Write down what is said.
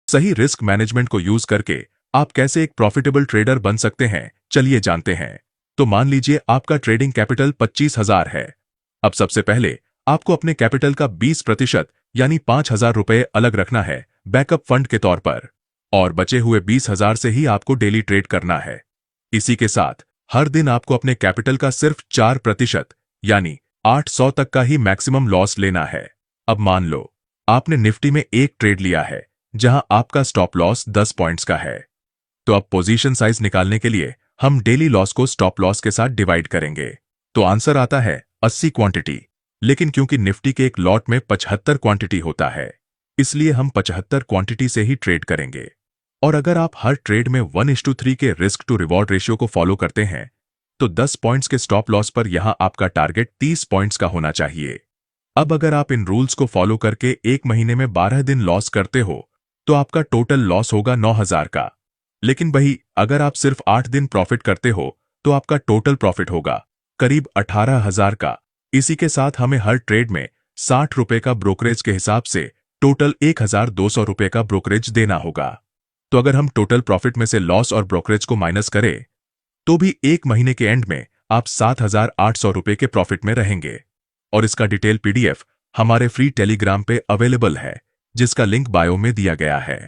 सही risk management को use करके आप कैसे एक प्रॉफिटेबल ट्रेडर बन सकते हैं, चलिए जानते हैं। तो मान लीजिए आपका ट्रेडिंग कैपिटल 25,000 है। अब सबसे पहले आपको अपने कैपिटल का 20% यानी 5,000 रुपए अलग रखना है बैकअप फंड के तौर पर, और बचे हुए 20,000 से ही आपको डेली ट्रेड करना है। इसी के साथ हर दिन आपको अपने कैपिटल का सिर्फ 4% यानी 800 तक का ही मैक्सिमम लॉस लेना है। अब मान लो आपने निफ्टी में एक ट्रेड लिया है जहां आपका स्टॉप लॉस 10 पॉइंट्स का है। तो अब पोजीशन साइज निकालने के लिए हम डेली लॉस को स्टॉप लॉस के साथ डिवाइड करेंगे। तो आंसर आता है 80 क्वांटिटी। लेकिन क्योंकि निफ्टी के एक लॉट में 75 क्वांटिटी होता है, इसलिए हम 75 क्वांटिटी से ही ट्रेड करेंगे। और अगर आप हर ट्रेड में 1:3 के रिस्क टू रिवॉर्ड रेशियो को फॉलो करते हैं, तो 10 पॉइंट्स के स्टॉप लॉस पर यहां आपका टारगेट 30 पॉइंट्स का होना चाहिए। अब अगर आप इन रूल्स को फॉलो करके एक महीने में 12 दिन लॉस करते हो, तो आपका टोटल लॉस होगा 9,000 का। लेकिन वही अगर आप सिर्फ 8 दिन प्रॉफिट करते हो, तो आपका टोटल प्रॉफिट होगा करीब 18,000 का। इसी के साथ हमें हर ट्रेड में 60 रुपए का ब्रोकरेज के हिसाब से टोटल 1,200 रुपए का ब्रोकरेज देना होगा। तो अगर हम टोटल प्रॉफिट में से लॉस और ब्रोकरेज को माइनस करें, तो भी एक महीने के एंड में आप 7,800 रुपए के प्रॉफिट में रहेंगे। और इसका डिटेल पीडीएफ हमारे फ्री टेलीग्राम पे अवेलेबल है, जिसका लिंक बायो में दिया गया है।